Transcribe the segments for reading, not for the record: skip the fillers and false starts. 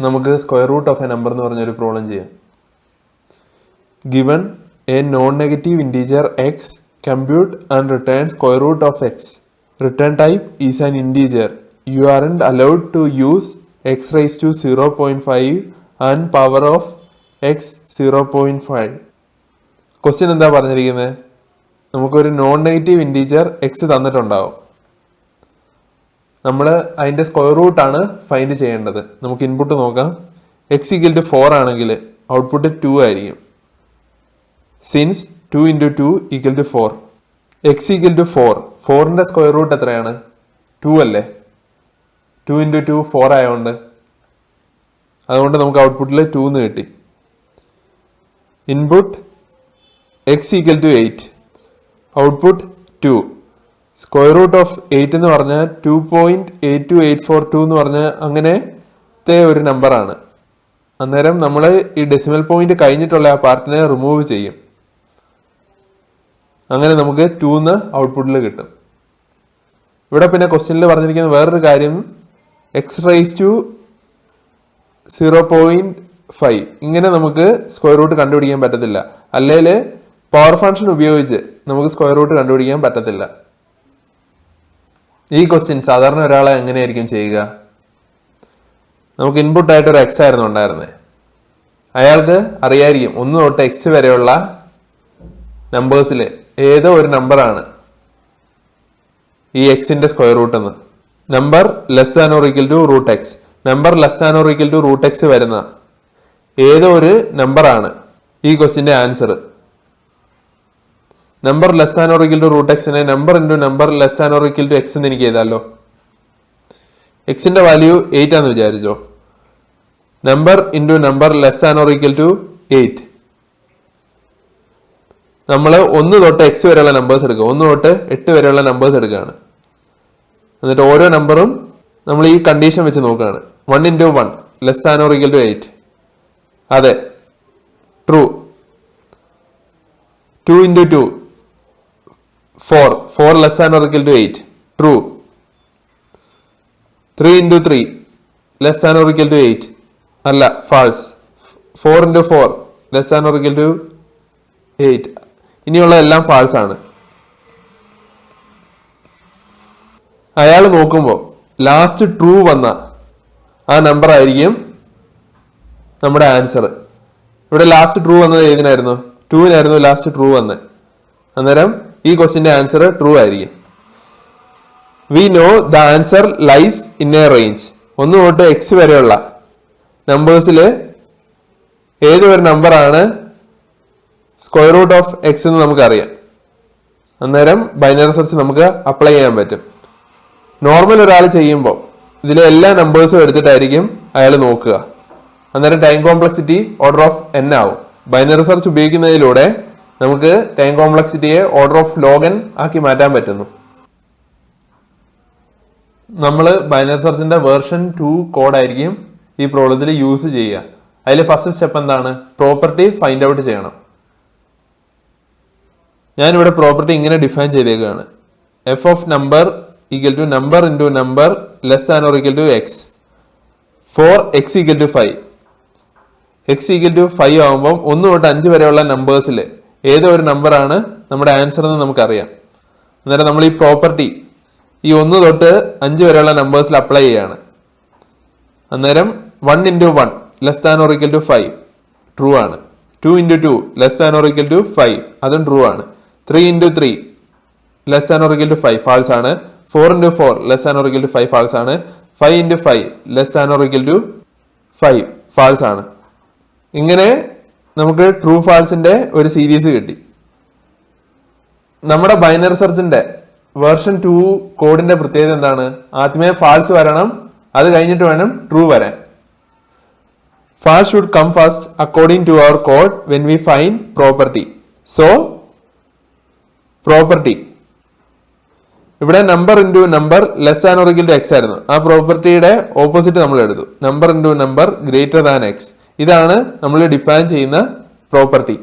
നമുക്ക് square root of a number എന്ന് പറഞ്ഞൊരു പ്രോബ്ലം ചെയ്യാം. Given a non negative integer x, compute and return square root of x. Return type is an integer. You aren't allowed to use x raise to 0.5 and power of x 0.5. Question എന്താ പറഞ്ഞിരിക്കുന്നത്? നമുക്കൊരു non negative integer x തന്നിട്ടുണ്ടാവും. നമ്മൾ അതിൻ്റെ square റൂട്ടാണ് find ചെയ്യേണ്ടത്. നമുക്ക് input നോക്കാം. എക്സ് ഈക്വൽ ടു 4 ആണെങ്കിൽ ഔട്ട്പുട്ട് 2 ആയിരിക്കും. സിൻസ് 2 × 2 = 4. X equal to 4. 4ന്റെ സ്ക്വയർ റൂട്ട് എത്രയാണ്? 2 അല്ലേ? 2 × 2 4 ആയതുകൊണ്ട് അതുകൊണ്ട് നമുക്ക് ഔട്ട്പുട്ടിൽ 2 എന്ന് കിട്ടി. Input x equal to 8, output 2. Square root of 8 എന്ന് പറഞ്ഞാൽ 2.82842 എന്ന് പറഞ്ഞാൽ അങ്ങനത്തെ ഒരു നമ്പറാണ്. അന്നേരം നമ്മൾ ഈ ഡെസിമൽ പോയിന്റ് കഴിഞ്ഞിട്ടുള്ള ആ പാർട്ടിനെ റിമൂവ് ചെയ്യും. അങ്ങനെ നമുക്ക് 2 എന്ന് ഔട്ട്പുട്ടിൽ കിട്ടും. ഇവിടെ പിന്നെ ക്വസ്റ്റ്യനിൽ പറഞ്ഞിരിക്കുന്ന വേറൊരു കാര്യം, എക്സ് റൈസ് ടു 0.5 ഇങ്ങനെ നമുക്ക് സ്ക്വയർ റൂട്ട് കണ്ടുപിടിക്കാൻ പറ്റത്തില്ല. അല്ലെങ്കിൽ പവർ ഫംഗ്ഷൻ ഉപയോഗിച്ച് നമുക്ക് സ്ക്വയർ റൂട്ട് കണ്ടുപിടിക്കാൻ പറ്റത്തില്ല. ഈ ക്വസ്റ്റ്യൻ സാധാരണ ഒരാളെ എങ്ങനെയായിരിക്കും ചെയ്യുക? നമുക്ക് ഇൻപുട്ടായിട്ട് ഒരു എക്സ് ആയിരുന്നു ഉണ്ടായിരുന്നത്. അയാൾക്ക് അറിയായിരിക്കും 1 തൊട്ട് എക്സ് വരെയുള്ള നമ്പേഴ്സിൽ ഏതോ ഒരു നമ്പറാണ് ഈ എക്സിന്റെ സ്ക്വയർ റൂട്ട് എന്ന്. Number less than or equal to root x. Number less than or equal to root x വരുന്ന ഏതോ ഒരു നമ്പറാണ് ഈ ക്വസ്റ്റ്യന്റെ answer. Number less than or equal to root എക്സിനെ number into number less than or equal to x എന്ന് എനിക്ക് എഴുതാമല്ലോ. എക്സിന്റെ വാല്യൂ 8 ആണെന്ന് വിചാരിച്ചോ. Number into number less than or equal to 8. നമ്മൾ 1 തൊട്ട് എക്സ് വരെയുള്ള നമ്പേഴ്സ് എടുക്കുക. 1 തൊട്ട് 8 വരെയുള്ള നമ്പേഴ്സ് എടുക്കുകയാണ്. എന്നിട്ട് ഓരോ നമ്പറും നമ്മൾ ഈ കണ്ടീഷൻ വെച്ച് നോക്കുകയാണ്. 1 × 1 less than or equal to 8. അതെ, true. 2 × 2 4 less than or equal to 8. True. 3 × 3 less than or equal to 8. അല്ല, false. 4 × 4 less than or equal to 8. ഇനിയുള്ള എല്ലാം ഫാൾസ് ആണ്. അയാൾ നോക്കുമ്പോൾ ലാസ്റ്റ് ട്രൂ വന്ന ആ നമ്പർ ആയിരിക്കും നമ്മുടെ ആൻസർ. ഇവിടെ ലാസ്റ്റ് ട്രൂ വന്നത് ഏതിനായിരുന്നു? 2-നായിരുന്നു ലാസ്റ്റ് ട്രൂ വന്നത്. അന്നേരം ഈ ക്വസ്റ്റിന്റെ ആൻസർ ട്രൂ ആയിരിക്കും. We know the answer lies in a range. 1 തൊട്ട് എക്സ് വരെയുള്ള നമ്പേഴ്സിൽ ഏതൊരു നമ്പറാണ് സ്ക്വയർ റൂട്ട് ഓഫ് എക്സ് എന്ന് നമുക്കറിയാം. അന്നേരം ബൈനറി സെർച്ച് നമുക്ക് അപ്ലൈ ചെയ്യാൻ പറ്റും. നോർമൽ ഒരാൾ ചെയ്യുമ്പോൾ ഇതിലെ എല്ലാ നമ്പേഴ്സും എടുത്തിട്ടായിരിക്കും അയാൾ നോക്കുക. അന്നേരം time complexity order of n ആവും. ബൈനറി സെർച്ച് ഉപയോഗിക്കുന്നതിലൂടെ നമുക്ക് ടൈം കോംപ്ലക്സിറ്റിയെ ഓർഡർ ഓഫ് log n ആക്കി മാറ്റാൻ പറ്റുന്നു. നമ്മൾ ബൈനറി സെർച്ചിന്റെ വേർഷൻ 2 കോഡായിരിക്കും ഈ പ്രോബ്ലത്തിൽ യൂസ് ചെയ്യുക. അതിൽ ഫസ്റ്റ് സ്റ്റെപ്പ് എന്താണ്? പ്രോപ്പർട്ടി ഫൈൻഡ് ഔട്ട് ചെയ്യണം. ഞാനിവിടെ പ്രോപ്പർട്ടി ഇങ്ങനെ ഡിഫൈൻ ചെയ്തേക്കുകയാണ്. F of number equal to number into number less than or equal to x for x equal to 5. X equal to 5 ആകുമ്പോൾ 1 തൊട്ട് 5 വരെയുള്ള നമ്പേഴ്സിൽ ഏതോ ഒരു നമ്പറാണ് നമ്മുടെ ആൻസർ എന്ന് നമുക്കറിയാം. അന്നേരം നമ്മൾ ഈ പ്രോപ്പർട്ടി ഈ 1 തൊട്ട് 5 വരെയുള്ള നമ്പേഴ്സിൽ അപ്ലൈ ചെയ്യാണ്. അന്നേരം 1 × 1 less than or equal to 5 true ആണ്. 2 × 2 less than or equal to 5 അതും ട്രൂ ആണ്. 3 × 3 less than or equal to 5 false ആണ്. 4 × 4 less than or equal to 5 false ആണ്. 5 × 5 less than or equal to 5 false ആണ്. ഇങ്ങനെ നമുക്ക് ട്രൂ ഫാൾസിന്റെ ഒരു series കിട്ടി. നമ്മുടെ ബൈനറി സെർച്ചിന്റെ വേർഷൻ 2 കോഡിന്റെ പ്രത്യേകത എന്താണ്? ആദ്യമേ ഫാൾസ് വരണം, അത് കഴിഞ്ഞിട്ട് വേണം ട്രൂ വരാൻ. False should come first according to our code when we find property. So, property. ഇവിടെ number into number less than or equal to x ആയിരുന്നു. ആ പ്രോപ്പർട്ടിയുടെ ഓപ്പോസിറ്റ് നമ്മൾ എടുത്തു. Number into number greater than x. ഇതാണ് നമ്മൾ define ചെയ്യുന്ന property.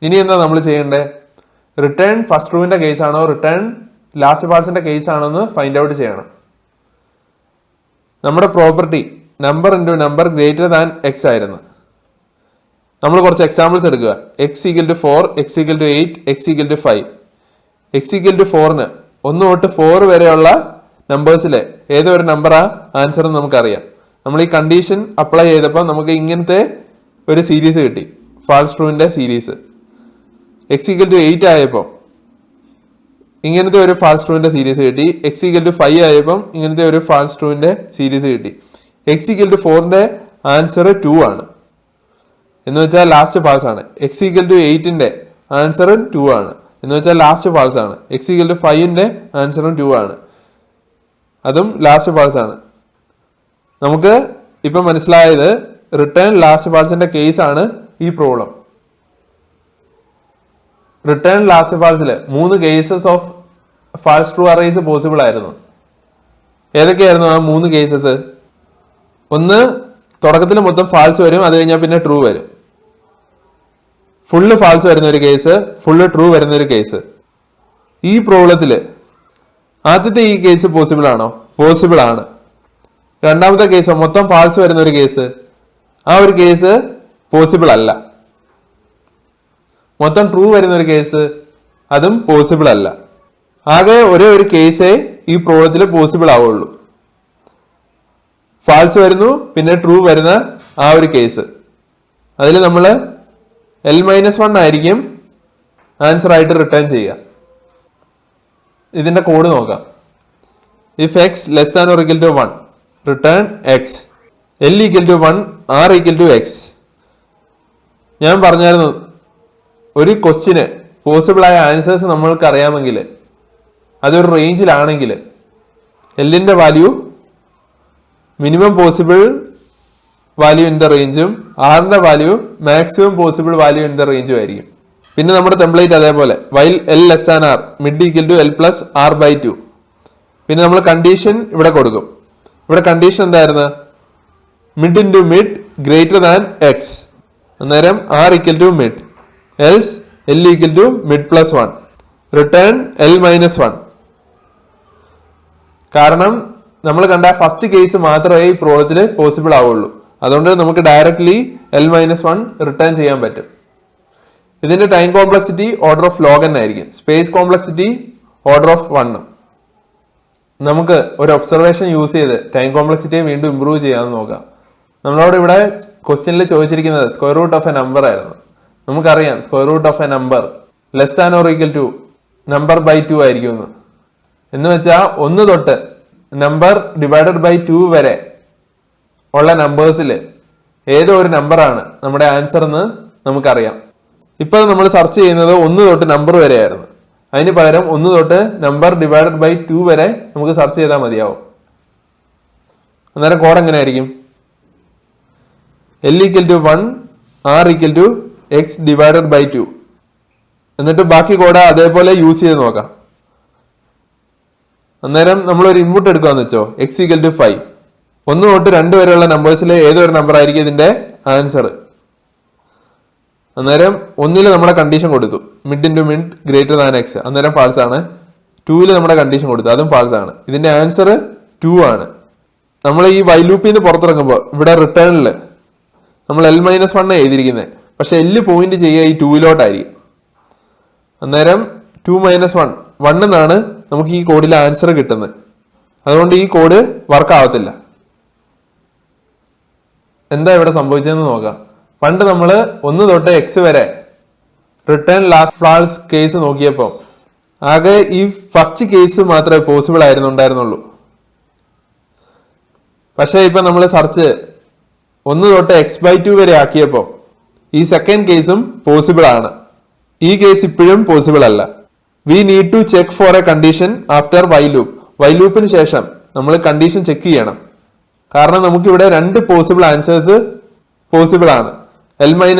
ഇനി എന്താ നമ്മൾ ചെയ്യേണ്ടത്? റിട്ടേൺ ഫസ്റ്റ് ട്രൂവിന്റെ കേസ് ആണോ റിട്ടേൺ ലാസ്റ്റ് ഫാൾസിന്റെ കേസ് ആണോ എന്ന് ഫൈൻഡ് ഔട്ട് ചെയ്യണം. നമ്മുടെ property number into number greater than x ആയിരുന്നു. നമ്മൾ കുറച്ച് എക്സാമ്പിൾസ് എടുക്കുക. X equal to 4, x equal to 8, X equal to 5. X equal to 4ന് 1 തൊട്ട് 4 വരെയുള്ള നമ്പേഴ്സിലെ ഏതോ ഒരു നമ്പറാ ആൻസർ എന്ന് നമുക്കറിയാം. നമ്മൾ ഈ കണ്ടീഷൻ അപ്ലൈ ചെയ്തപ്പോൾ നമുക്ക് ഇങ്ങനത്തെ ഒരു സീരീസ് കിട്ടി, ഫാൾസ് ട്രൂവിന്റെ സീരീസ്. എക്സ് ഈക്വൽ ടു 8 ആയപ്പോൾ ഇങ്ങനത്തെ ഒരു ഫാൾസ് ട്രൂവിന്റെ സീരീസ് കിട്ടി. എക്സ് ഈക്വൽ ടു 5 ആയപ്പോൾ ഇങ്ങനത്തെ ഒരു ഫാൾസ് ട്രൂവിന്റെ സീരീസ് കിട്ടി. എക്സ് ഈക്വൽ ടു 4ന്റെ ആൻസർ 2 ആണ്, എന്ന് വെച്ചാൽ ലാസ്റ്റ് ഫാൾസ് ആണ്. എക്സ് ഈക്വൽ ടു 8ന്റെ ആൻസറും 2 ആണ്, എന്ന് വെച്ചാൽ ലാസ്റ്റ് ഫാൾസ് ആണ്. എക്സ് ഈക്വൽ ടു 5ന്റെ ആൻസറും 2 ആണ്, അതും ലാസ്റ്റ് ഫാൾസ് ആണ്. നമുക്ക് ഇപ്പൊ മനസ്സിലായത് റിട്ടേൺ ലാസ്റ്റ് ഫാൾസിന്റെ കേസ് ആണ് ഈ പ്രോബ്ലം. റിട്ടേൺ ലാസ്റ്റ് ഫാൾസിൽ 3 cases of false true arrays possible ആയിരുന്നു. ഏതൊക്കെയായിരുന്നു ആ 3 കേസസ്? ഒന്ന്, തുടക്കത്തിൽ മൊത്തം ഫാൾസ് വരും, അത് കഴിഞ്ഞാൽ പിന്നെ ട്രൂ വരും. ഫുള്ള് ഫാൾസ് വരുന്ന ഒരു കേസ്, ഫുള്ള് ട്രൂ വരുന്ന ഒരു കേസ്. ഈ പ്രോബ്ലത്തില് ആദ്യത്തെ ഈ കേസ് പോസിബിൾ ആണോ? പോസിബിൾ ആണ്. രണ്ടാമത്തെ കേസ് മൊത്തം ഫാൾസ് വരുന്ന ഒരു കേസ്, ആ ഒരു കേസ് പോസിബിൾ അല്ല. മൊത്തം ട്രൂ വരുന്ന ഒരു കേസ്, അതും പോസിബിൾ അല്ല. ആകെ ഒരേ ഒരു കേസേ ഈ പ്രോബ്ലത്തിൽ പോസിബിൾ ആവുള്ളൂ. ഫാൾസ് വരുന്നു പിന്നെ ട്രൂ വരുന്ന ആ ഒരു കേസ്. അതിൽ നമ്മൾ L-1 ആയിരിക്കും ആൻസർ ആയിട്ട് റിട്ടേൺ ചെയ്യുക. ഇതിന്റെ കോഡ് നോക്കാം. If x less than or equal to 1 return x, L equal to 1, R equal to x. ഞാൻ പറഞ്ഞായിരുന്നു, ഒരു ക്വസ്റ്റിന് പോസിബിൾ ആയ ആൻസേഴ്സ് നമ്മൾക്ക് അറിയാമെങ്കിൽ, അതൊരു റേഞ്ചിലാണെങ്കിൽ എല്ലിന്റെ value minimum possible value in the റേഞ്ചും ആറിന്റെ value maximum possible value in the റേഞ്ചും ആയിരിക്കും. പിന്നെ നമ്മുടെ ടെംപ്ലേറ്റ് അതേപോലെ while L less than R mid equal to L plus R by 2. പിന്നെ നമ്മൾ കണ്ടീഷൻ ഇവിടെ കൊടുക്കും. ഇവിടെ കണ്ടീഷൻ എന്തായിരുന്നു? Mid into mid greater than x, അന്നേരം R equal to mid, else L equal to mid plus 1, return L-1. കാരണം നമ്മൾ കണ്ട ഫസ്റ്റ് കേസ് മാത്രമേ ഈ പ്രോബ്ലത്തിൽ പോസിബിൾ ആവുള്ളൂ. അതുകൊണ്ട് നമുക്ക് ഡയറക്ട്ലി L-1 റിട്ടേൺ ചെയ്യാൻ പറ്റും. ഇതിന്റെ time complexity order of log n ആയിരിക്കും, സ്പേസ് കോംപ്ലക്സിറ്റി ഓർഡർ ഓഫ് 1. നമുക്ക് ഒരു ഒബ്സർവേഷൻ യൂസ് ചെയ്ത് ടൈം കോംപ്ലക്സിറ്റിയെ വീണ്ടും ഇംപ്രൂവ് ചെയ്യാമെന്ന് നോക്കാം. നമ്മളോട് ഇവിടെ ക്വസ്റ്റ്യനിൽ ചോദിച്ചിരിക്കുന്നത് square root of a number ആയിരുന്നു. നമുക്കറിയാം square root of a number less than or equal to number by 2 ആയിരിക്കും എന്ന് വെച്ചാൽ 1 തൊട്ട് നമ്പർ ഡിവൈഡഡ് ബൈ 2 വരെ ഉള്ള നമ്പേഴ്സിൽ ഏതോ ഒരു നമ്പറാണ് നമ്മുടെ ആൻസർ എന്ന് നമുക്കറിയാം. ഇപ്പൊ നമ്മൾ സെർച്ച് ചെയ്യുന്നത് 1 തൊട്ട് നമ്പർ വരെ ആയിരുന്നു. അതിന് പകരം 1 തൊട്ട് നമ്പർ ഡിവൈഡഡ് ബൈ 2 വരെ നമുക്ക് സെർച്ച് ചെയ്താൽ മതിയാവും. അന്നേരം കോഡ് എങ്ങനെ ആയിരിക്കും? L equal to 1, R equal to x divided by 2. എന്നിട്ട് ബാക്കി കോഡ് അതേപോലെ യൂസ് ചെയ്ത് നോക്കാം. അന്നേരം നമ്മൾ ഒരു ഇൻപുട്ട് എടുക്കാന്ന് വെച്ചോ, എക്സ് ഈക്വൽ ടു 5. 1 തൊട്ട് 2 വരെയുള്ള നമ്പേഴ്സിലെ ഏതോ ഒരു നമ്പർ ആയിരിക്കും ഇതിന്റെ ആൻസർ. അന്നേരം 1 നമ്മുടെ കണ്ടീഷൻ കൊടുത്തു, mid into mid greater than x, അന്നേരം ഫാൾസ് ആണ്. 2 നമ്മുടെ കണ്ടീഷൻ കൊടുത്തു, അതും ഫാൾസ് ആണ്. ഇതിന്റെ ആൻസർ 2 ആണ്. നമ്മൾ ഈ വൈൽ ലൂപ്പിൽ നിന്ന് പുറത്തിറങ്ങുമ്പോൾ ഇവിടെ റിട്ടേണിൽ നമ്മൾ L-1 എഴുതിയിരിക്കുന്നത്, പക്ഷെ L പോയിന്റ് ചെയ്യുക ഈ 2 അന്നേരം 2 - 1 1 എന്നാണ് നമുക്ക് ഈ കോഡിലെ ആൻസർ കിട്ടുന്നത്. അതുകൊണ്ട് ഈ കോഡ് വർക്ക് ആവത്തില്ല. എന്താ ഇവിടെ സംഭവിച്ചതെന്ന് നോക്കാം. പണ്ട് നമ്മൾ 1 തൊട്ട് എക്സ് വരെ റിട്ടേൺ ലാസ്റ്റ് ഫാൾസ് കേസ് നോക്കിയപ്പോൾ ആകെ ഈ ഫസ്റ്റ് കേസ് മാത്രമേ പോസിബിൾ ഉണ്ടായിരുന്നുള്ളൂ. പക്ഷെ ഇപ്പൊ നമ്മൾ സെർച്ച് 1 തൊട്ട് എക്സ് ബൈ 2 വരെ ആക്കിയപ്പോൾ ഈ സെക്കൻഡ് കേസും പോസിബിൾ ആണ്. ഈ കേസ് ഇപ്പോഴും പോസിബിൾ അല്ല. We need to check for a condition after while loop. While ലൂപ്പിന് ശേഷം നമ്മൾ കണ്ടീഷൻ ചെക്ക് ചെയ്യണം. കാരണം നമുക്കിവിടെ 2 പോസിബിൾ ആൻസേഴ്സ് പോസിബിൾ ആണ്, L-1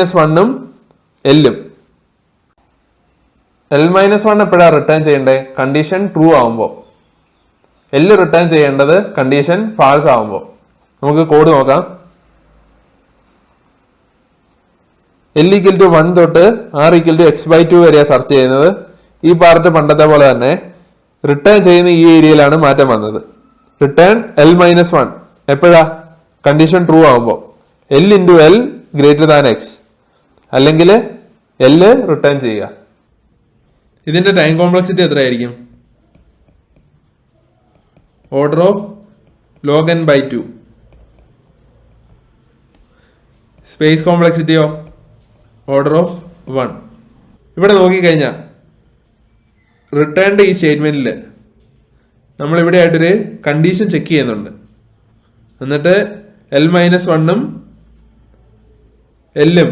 L-ഉം. L-1 എപ്പോഴാണ് റിട്ടേൺ ചെയ്യേണ്ടത്? കണ്ടീഷൻ ട്രൂ ആവുമ്പോൾ. L റിട്ടേൺ ചെയ്യേണ്ടത് കണ്ടീഷൻ ഫാൾസ് ആവുമ്പോൾ. നമുക്ക് കോഡ് നോക്കാം. L ഈക്വൽ ടു 1 തൊട്ട് R equal to x by 2 വരെയാണ് സെർച്ച് ചെയ്യുന്നത്. ഈ പാർട്ട് പണ്ടത്തെ പോലെ തന്നെ റിട്ടേൺ ചെയ്യുന്ന ഈ ഏരിയയിലാണ് മാറ്റം വന്നത്. Return L-1. എപ്പോഴാ? കണ്ടീഷൻ ട്രൂ ആകുമ്പോൾ. L into L greater than x, അല്ലെങ്കിൽ എൽ റിട്ടേൺ ചെയ്യുക. ഇതിന്റെ ടൈം കോംപ്ലക്സിറ്റി എത്രയായിരിക്കും? Order of log n by 2. Space കോംപ്ലക്സിറ്റിയോ? Order of 1. ഇവിടെ നോക്കിക്കഴിഞ്ഞാൽ റിട്ടേൺഡ് ഈ സ്റ്റേറ്റ്മെന്റിൽ നമ്മൾ ഇവിടെ ആയിട്ടൊരു കണ്ടീഷൻ ചെക്ക് ചെയ്യുന്നുണ്ട്. എന്നിട്ട് എൽ മൈനസ് വണ്ണും എല്ലും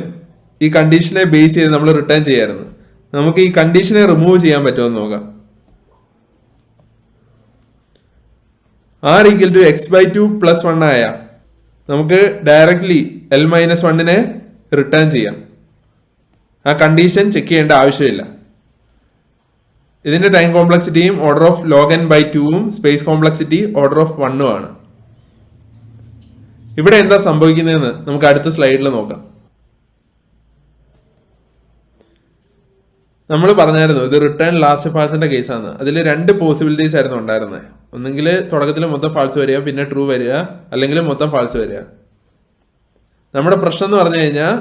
ഈ കണ്ടീഷനെ ബേസ് ചെയ്ത് നമ്മൾ റിട്ടേൺ ചെയ്യായിരുന്നു. നമുക്ക് ഈ കണ്ടീഷനെ റിമൂവ് ചെയ്യാൻ പറ്റുമെന്ന് നോക്കാം. R equal to x by 2 plus 1 ആയ നമുക്ക് ഡയറക്ട്ലി എൽ മൈനസ് വണ്ണിനെ റിട്ടേൺ ചെയ്യാം. ആ കണ്ടീഷൻ ചെക്ക് ചെയ്യേണ്ട ആവശ്യമില്ല. ഇതിന്റെ ടൈം കോംപ്ലക്സിറ്റിയും order of log n by 2ഉം സ്പേസ് കോംപ്ലക്സിറ്റി ഓർഡർ ഓഫ് 1ഉം ആണ്. ഇവിടെ എന്താ സംഭവിക്കുന്നതെന്ന് നമുക്ക് അടുത്ത സ്ലൈഡിൽ നോക്കാം. നമ്മൾ പറഞ്ഞായിരുന്നു ഇത് റിട്ടേൺ ലാസ്റ്റ് ഫാൾസിന്റെ കേസാണ്. അതിൽ 2 പോസിബിലിറ്റീസ് ആയിരുന്നു ഉണ്ടായിരുന്നത്. ഒന്നെങ്കിൽ തുടക്കത്തിൽ മൊത്തം ഫാൾസ് വരിക, പിന്നെ ട്രൂ വരിക, അല്ലെങ്കിൽ മൊത്തം ഫാൾസ് വരിക. നമ്മുടെ പ്രശ്നം എന്ന് പറഞ്ഞു കഴിഞ്ഞാൽ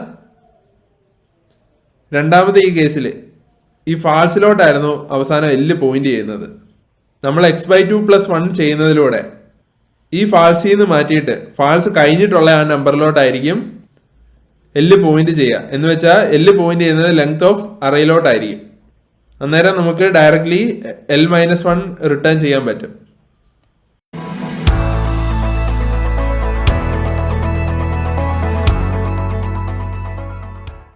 രണ്ടാമത്തെ ഈ കേസിൽ ഈ ഫാൾസിലോട്ടായിരുന്നു അവസാനം എല്ല് പോയിന്റ് ചെയ്യുന്നത്. നമ്മൾ എക്സ് ബൈ 2 പ്ലസ് 1 ചെയ്യുന്നതിലൂടെ ഈ ഫാൾസിൽ നിന്ന് മാറ്റിയിട്ട് ഫാൾസ് കഴിഞ്ഞിട്ടുള്ള ആ നമ്പറിലോട്ടായിരിക്കും എല്ല് പോയിന്റ് ചെയ്യുക. എന്ന് വെച്ചാൽ എല്ല് പോയിന്റ് ചെയ്യുന്നത് ലെങ്ത് ഓഫ് അറയിലോട്ടായിരിക്കും. അന്നേരം നമുക്ക് ഡയറക്ട്ലി എൽ മൈനസ് 1 റിട്ടേൺ ചെയ്യാൻ പറ്റും.